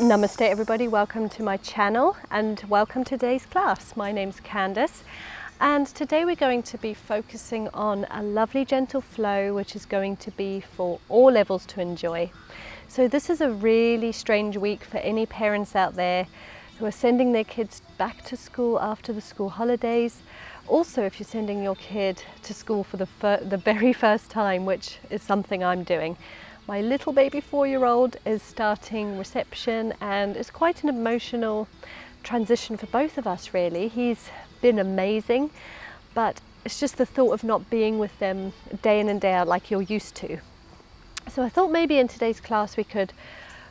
Namaste everybody, welcome to my channel and welcome to today's class. My name's Candice and today we're going to be focusing on a lovely gentle flow which is going to be for all levels to enjoy. So this is a really strange week for any parents out there who are sending their kids back to school after the school holidays. Also, if you're sending your kid to school for the very first time, which is something I'm doing. My little baby 4-year-old is starting reception and it's quite an emotional transition for both of us really. He's been amazing, but it's just the thought of not being with them day in and day out like you're used to. So I thought maybe in today's class we could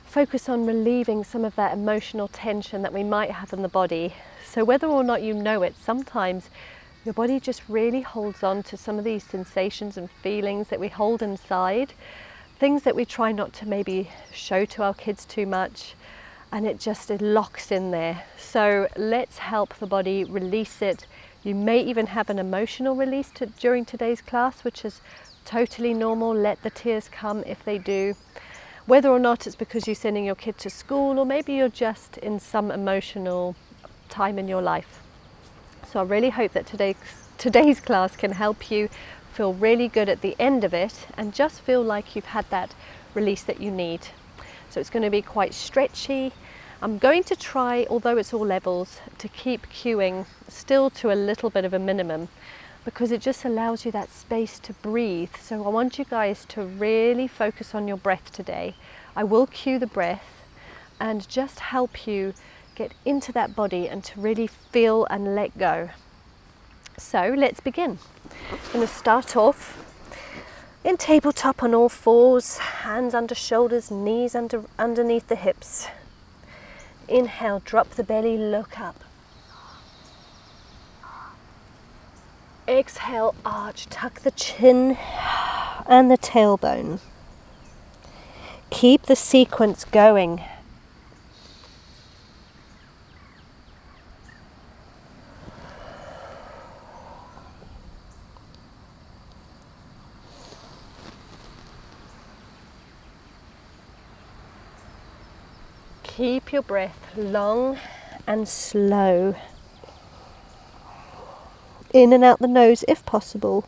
focus on relieving some of that emotional tension that we might have in the body. So whether or not you know it, sometimes your body just really holds on to some of these sensations and feelings that we hold inside. Things that we try not to maybe show to our kids too much, and it locks in there. So let's help the body release it. You may even have an emotional release during today's class, which is totally normal. Let the tears come if they do. Whether or not it's because you're sending your kid to school or maybe you're just in some emotional time in your life. So I really hope that today's class can help you feel really good at the end of it and just feel like you've had that release that you need. So it's going to be quite stretchy. I'm going to try, although it's all levels, to keep cueing still to a little bit of a minimum because it just allows you that space to breathe. So I want you guys to really focus on your breath today. I will cue the breath and just help you get into that body and to really feel and let go. So let's begin. I'm going to start off in tabletop on all fours, hands under shoulders, knees underneath the hips. Inhale, drop the belly, look up. Exhale, arch, tuck the chin and the tailbone. Keep the sequence going. Keep your breath long and slow. In and out the nose if possible.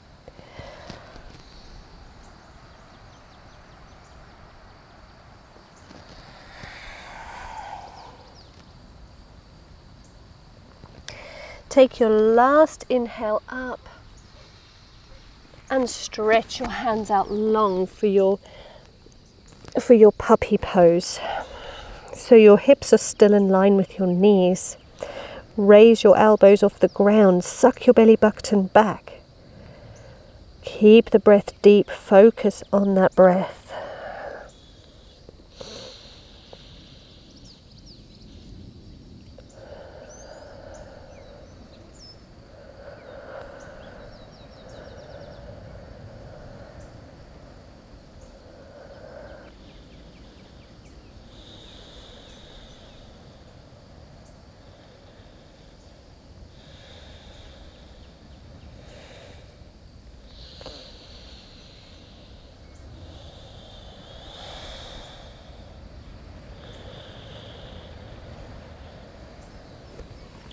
Take your last inhale up and stretch your hands out long for your puppy pose. So your hips are still in line with your knees. Raise your elbows off the ground, suck your belly button back. Keep the breath deep, focus on that breath.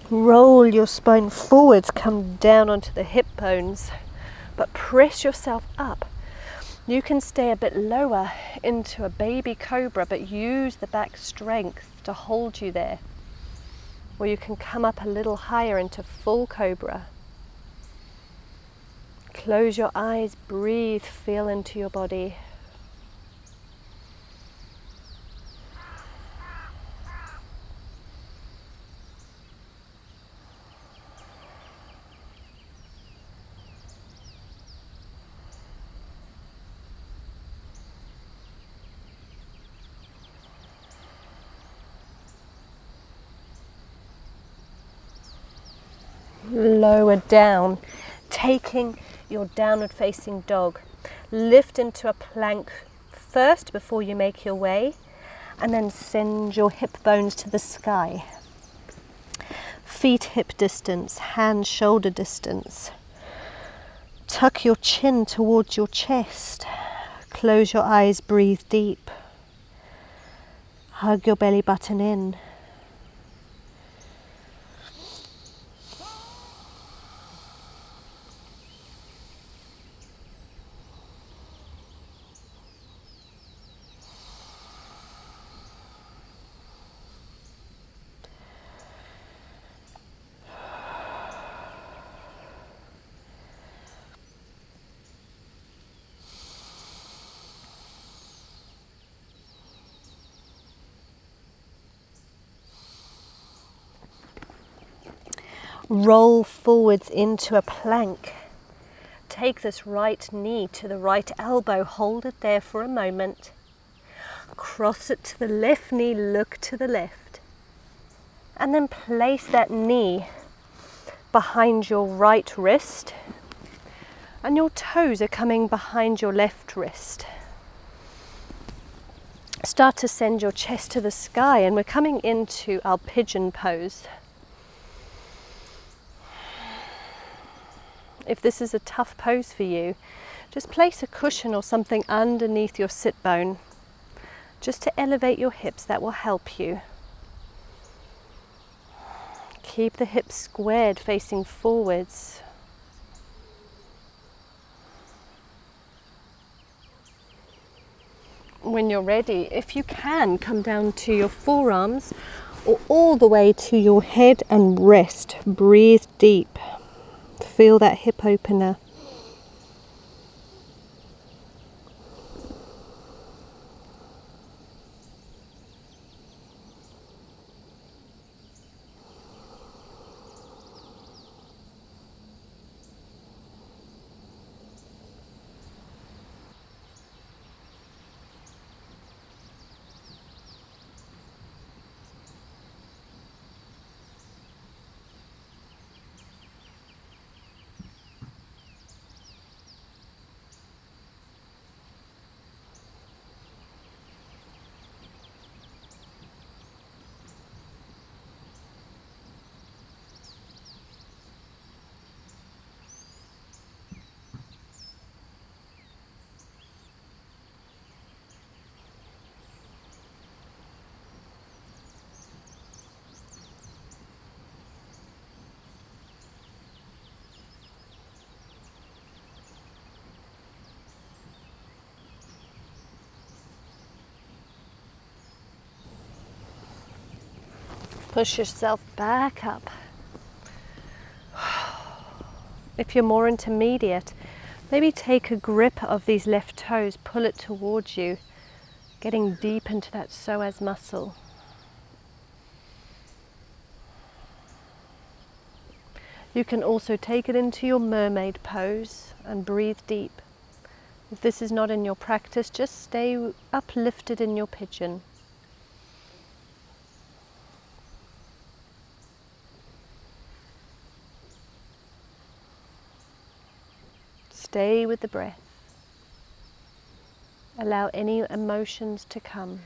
Roll your spine forwards, come down onto the hip bones, but press yourself up. You can stay a bit lower into a baby cobra, but use the back strength to hold you there. Or you can come up a little higher into full cobra. Close your eyes, breathe, feel into your body. Lower down, taking your downward facing dog. Lift into a plank first before you make your way, and then send your hip bones to the sky. Feet hip distance, hands shoulder distance. Tuck your chin towards your chest. Close your eyes, breathe deep. Hug your belly button in. Roll forwards into a plank. Take this right knee to the right elbow, hold it there for a moment. Cross it to the left knee, look to the left. And then place that knee behind your right wrist. And your toes are coming behind your left wrist. Start to send your chest to the sky, and we're coming into our pigeon pose. If this is a tough pose for you, just place a cushion or something underneath your sit bone, just to elevate your hips. That will help you. Keep the hips squared, facing forwards. When you're ready, if you can, come down to your forearms or all the way to your head and rest. Breathe deep. Feel that hip opener. Push yourself back up. If you're more intermediate, maybe take a grip of these left toes, pull it towards you, getting deep into that psoas muscle. You can also take it into your mermaid pose and breathe deep. If this is not in your practice, just stay uplifted in your pigeon. Stay with the breath. Allow any emotions to come.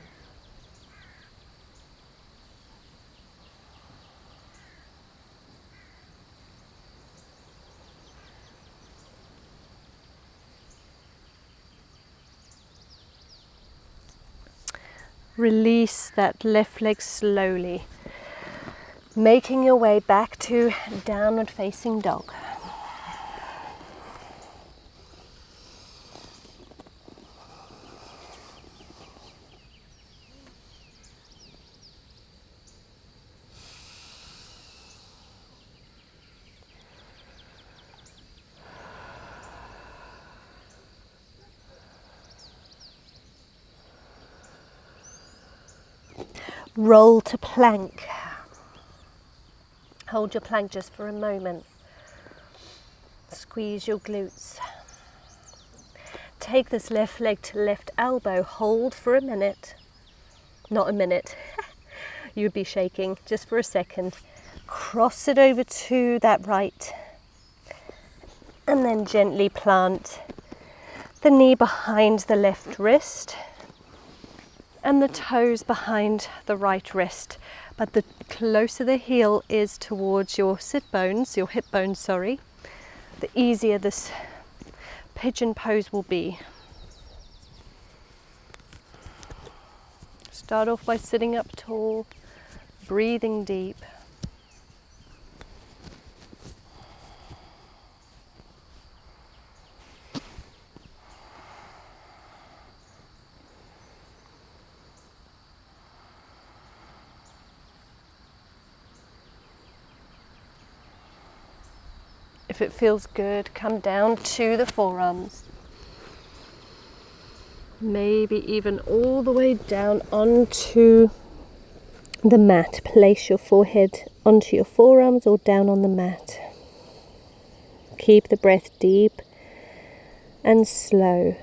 Release that left leg slowly, making your way back to downward facing dog. Roll to plank. Hold your plank just for a moment. Squeeze your glutes. Take this left leg to left elbow. Hold for a minute. Not a minute. You'd be shaking just for a second. Cross it over to that right. And then gently plant the knee behind the left wrist and the toes behind the right wrist. But the closer the heel is towards your sit bones, your hip bones, sorry, the easier this pigeon pose will be. Start off by sitting up tall, breathing deep. If it feels good, come down to the forearms. Maybe even all the way down onto the mat. Place your forehead onto your forearms or down on the mat. Keep the breath deep and slow.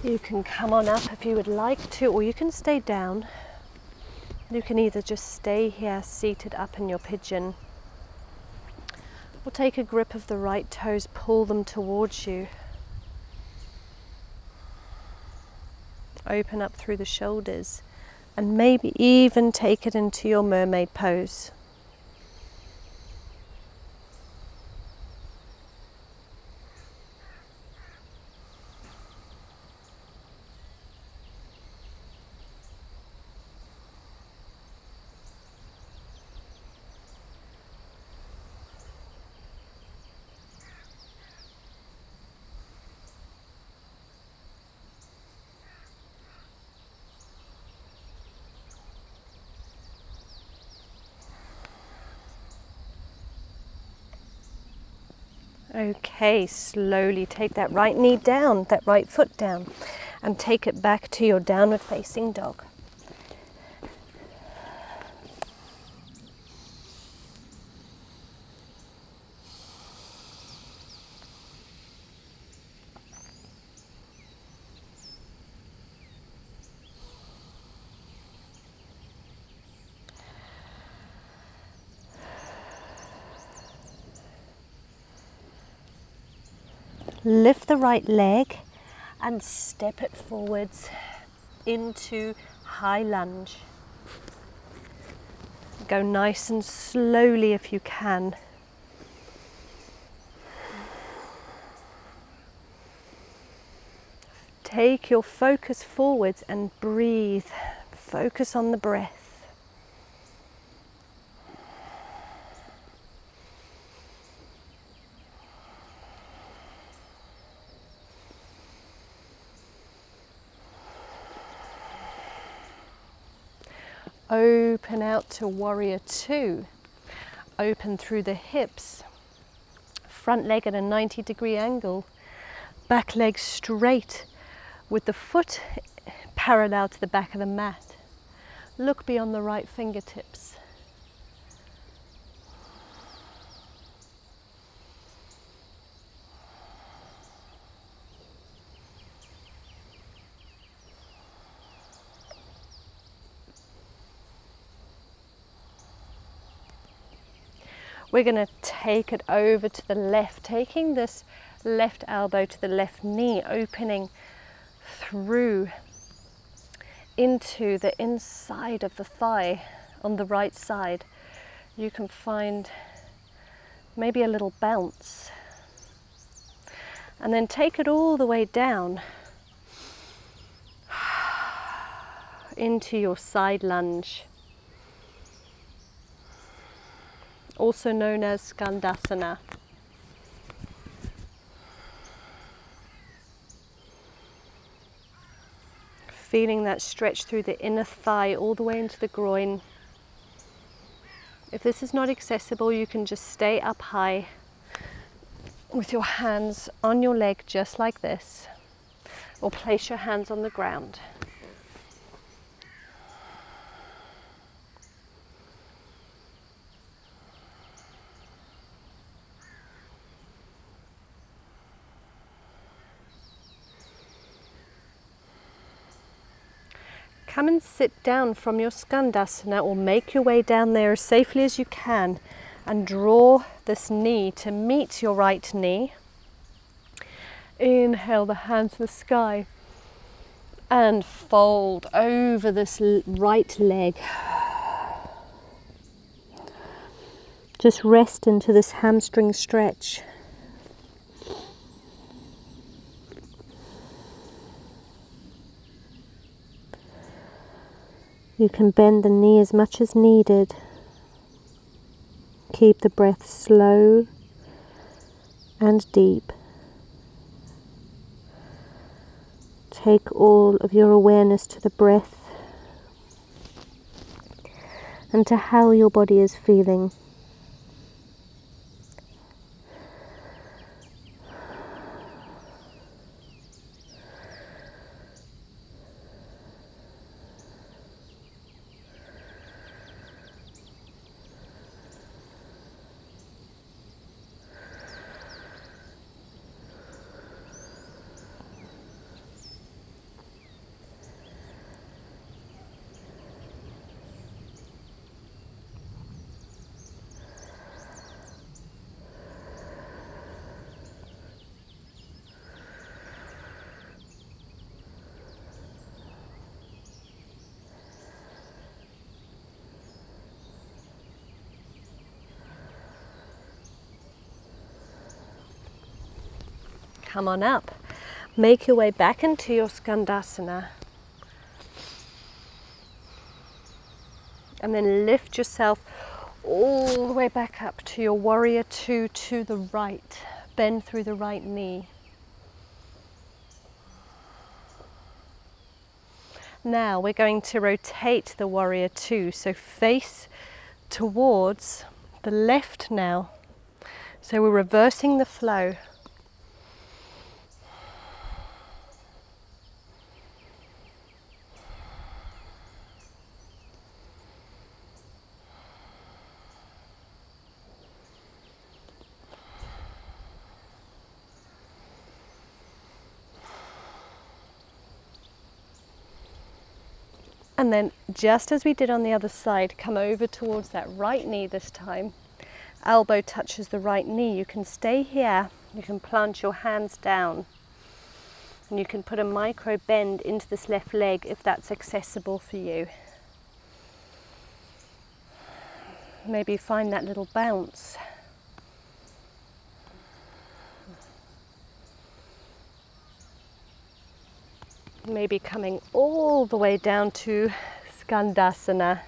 You can come on up if you would like to, or you can stay down. You can either just stay here seated up in your pigeon, or take a grip of the right toes, pull them towards you. Open up through the shoulders, and maybe even take it into your mermaid pose. Okay, slowly take that right knee down, that right foot down, and take it back to your downward facing dog. Lift the right leg and step it forwards into high lunge. Go nice and slowly if you can. Take your focus forwards and breathe. Focus on the breath. Open out to warrior two. Open through the hips. Front leg at a 90-degree angle. Back leg straight with the foot parallel to the back of the mat. Look beyond the right fingertips. We're going to take it over to the left, taking this left elbow to the left knee, opening through into the inside of the thigh on the right side. You can find maybe a little bounce. And then take it all the way down into your side lunge, also known as Skandasana. Feeling that stretch through the inner thigh all the way into the groin. If this is not accessible, you can just stay up high with your hands on your leg just like this, or place your hands on the ground. Come and sit down from your Skandasana, or make your way down there as safely as you can, and draw this knee to meet your right knee. Inhale the hands to the sky and fold over this right leg. Just rest into this hamstring stretch. You can bend the knee as much as needed. Keep the breath slow and deep. Take all of your awareness to the breath and to how your body is feeling. Come on up. Make your way back into your Skandasana. And then lift yourself all the way back up to your warrior two to the right. Bend through the right knee. Now we're going to rotate the warrior two, so face towards the left now. So we're reversing the flow. And then, just as we did on the other side, come over towards that right knee this time. Elbow touches the right knee. You can stay here. You can plant your hands down. And you can put a micro bend into this left leg if that's accessible for you. Maybe find that little bounce. Maybe coming all the way down to Skandasana.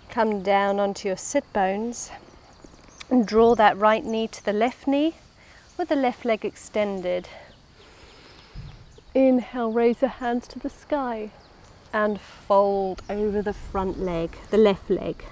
Come down onto your sit bones and draw that right knee to the left knee with the left leg extended. Inhale, raise the hands to the sky and fold over the front leg, the left leg.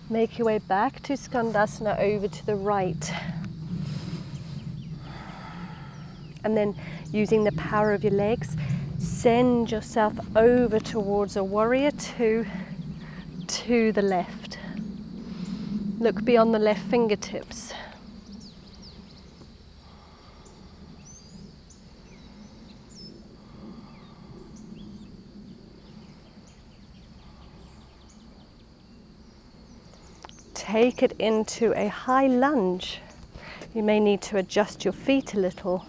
Make your way back to Skandasana over to the right. And then using the power of your legs, send yourself over towards a warrior two to the left. Look beyond the left fingertips. Take it into a high lunge. You may need to adjust your feet a little.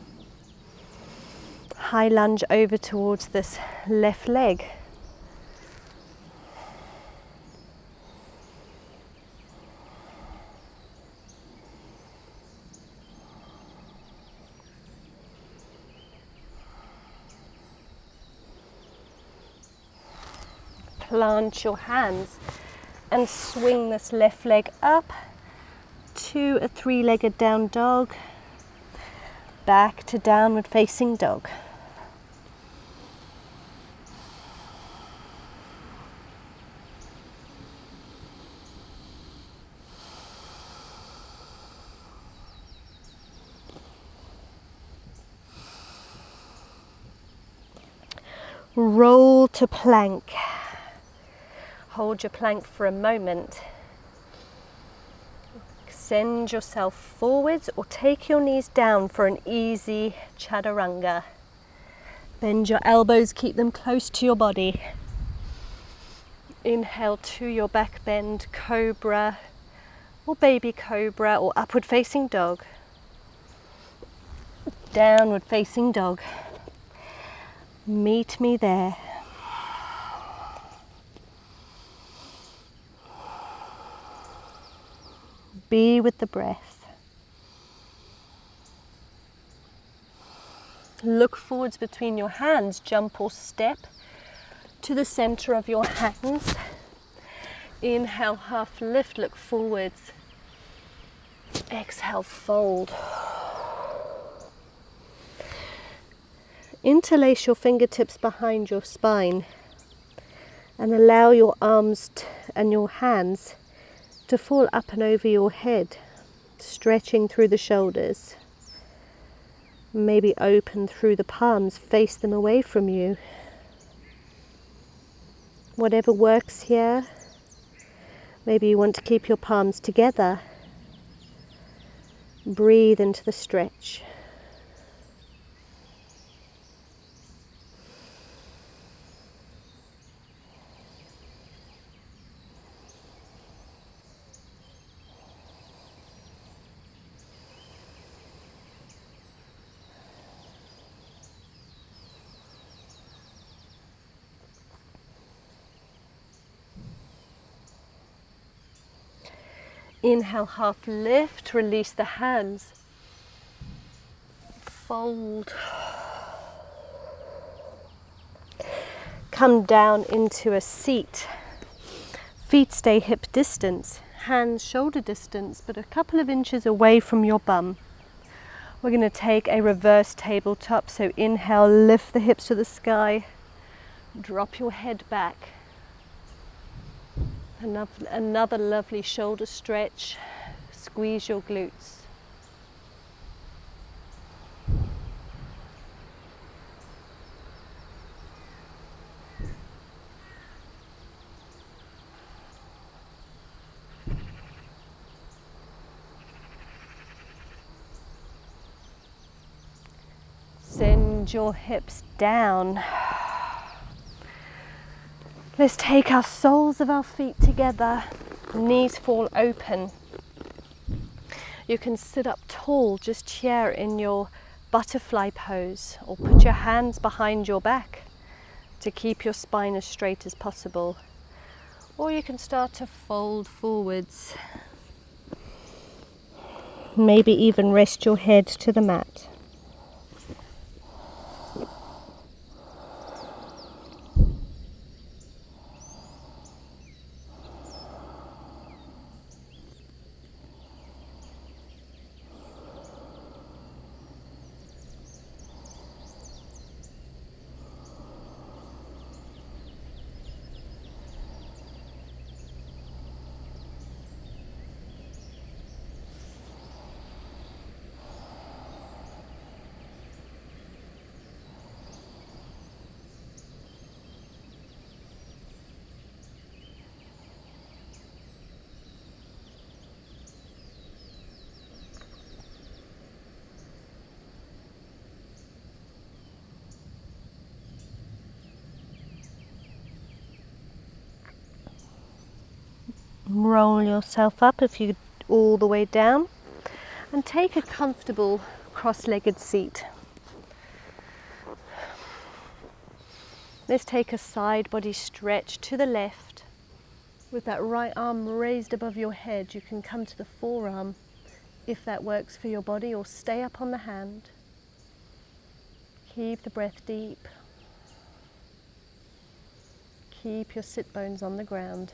High lunge over towards this left leg. Plant your hands and swing this left leg up to a three-legged down dog, back to downward facing dog. Roll to plank. Hold your plank for a moment. Send yourself forwards or take your knees down for an easy chaturanga. Bend your elbows, keep them close to your body. Inhale to your back bend, cobra or baby cobra or upward facing dog. Downward facing dog. Meet me there. Be with the breath. Look forwards between your hands, jump or step to the center of your hands. Inhale, half lift, look forwards. Exhale, fold. Interlace your fingertips behind your spine and allow your arms and your hands to fall up and over your head, stretching through the shoulders. Maybe open through the palms, face them away from you. Whatever works here. Maybe you want to keep your palms together. Breathe into the stretch. Inhale, half lift, release the hands. Fold. Come down into a seat. Feet stay hip distance, hands shoulder distance, but a couple of inches away from your bum. We're going to take a reverse tabletop, so inhale, lift the hips to the sky, drop your head back. Another lovely shoulder stretch, squeeze your glutes. Send your hips down. Let's take our soles of our feet together, knees fall open. You can sit up tall just here in your butterfly pose, or put your hands behind your back to keep your spine as straight as possible. Or you can start to fold forwards. Maybe even rest your head to the mat. Roll yourself up if you all the way down, and take a comfortable cross-legged seat. Let's take a side body stretch to the left. With that right arm raised above your head, you can come to the forearm if that works for your body, or stay up on the hand. Keep the breath deep. Keep your sit bones on the ground.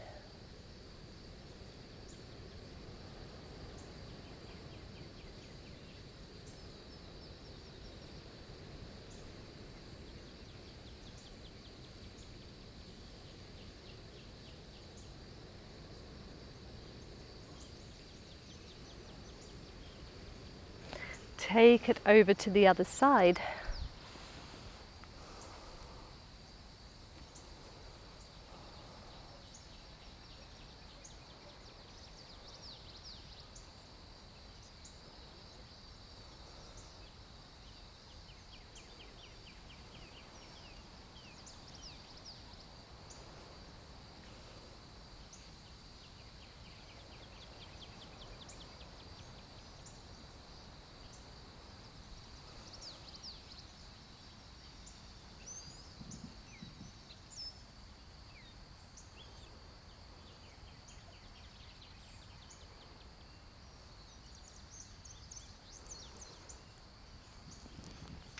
Take it over to the other side.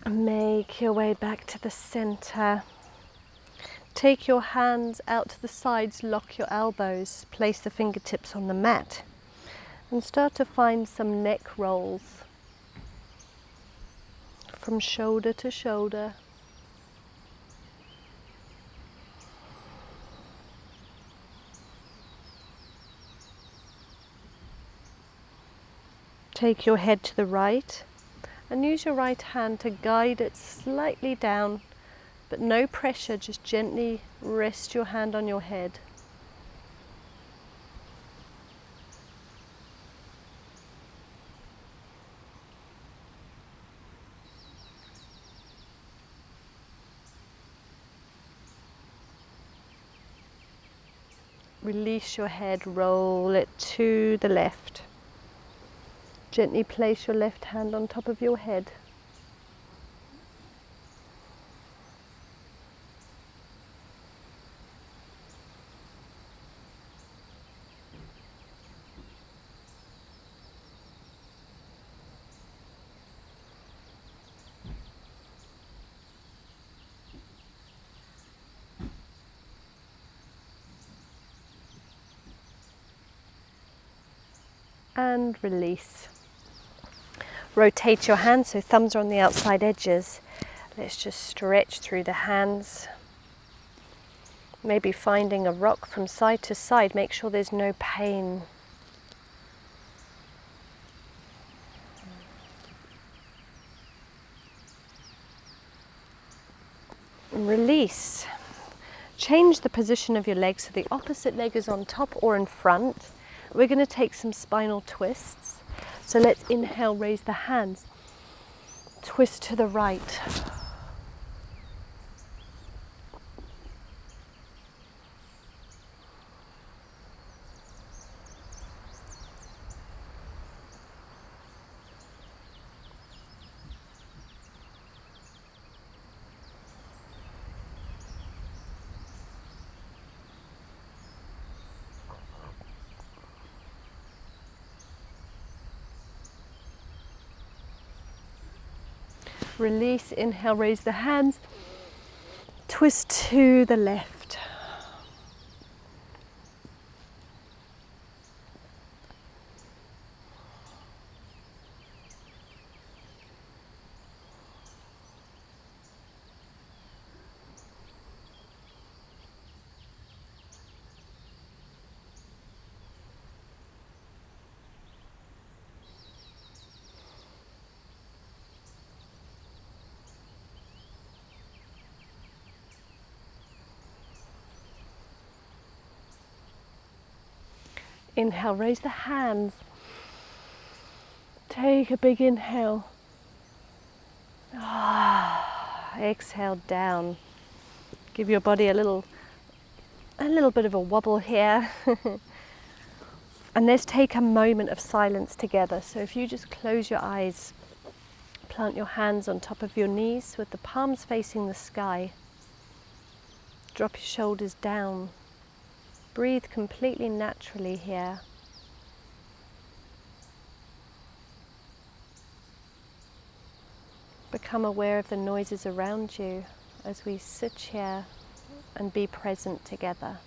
Make your way back to the center. Take your hands out to the sides, lock your elbows, place the fingertips on the mat, and start to find some neck rolls from shoulder to shoulder. Take your head to the right and use your right hand to guide it slightly down, but no pressure, just gently rest your hand on your head. Release your head, roll it to the left. Gently place your left hand on top of your head. And release. Rotate your hands so thumbs are on the outside edges. Let's just stretch through the hands. Maybe finding a rock from side to side. Make sure there's no pain. Release. Change the position of your legs so the opposite leg is on top or in front. We're going to take some spinal twists. So let's inhale, raise the hands. Twist to the right. Release, inhale, raise the hands, twist to the left. Inhale, raise the hands. Take a big inhale. Exhale down. Give your body a little bit of a wobble here. And let's take a moment of silence together. So if you just close your eyes, plant your hands on top of your knees with the palms facing the sky. Drop your shoulders down. Breathe completely naturally here. Become aware of the noises around you as we sit here and be present together.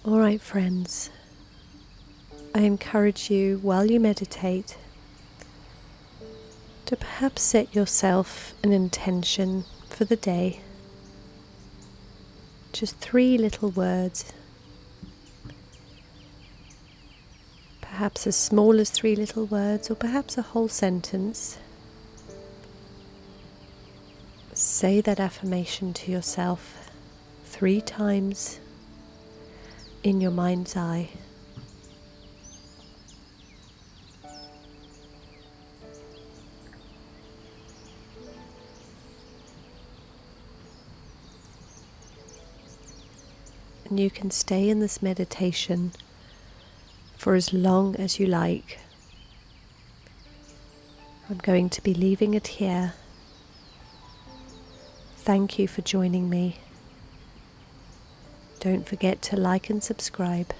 All right, friends, I encourage you while you meditate to perhaps set yourself an intention for the day. Just 3 little words, perhaps as small as 3 little words, or perhaps a whole sentence. Say that affirmation to yourself 3 times in your mind's eye. And you can stay in this meditation for as long as you like. I'm going to be leaving it here. Thank you for joining me. Don't forget to like and subscribe.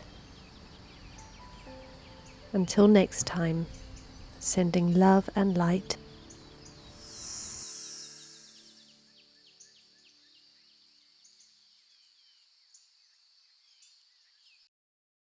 Until next time, sending love and light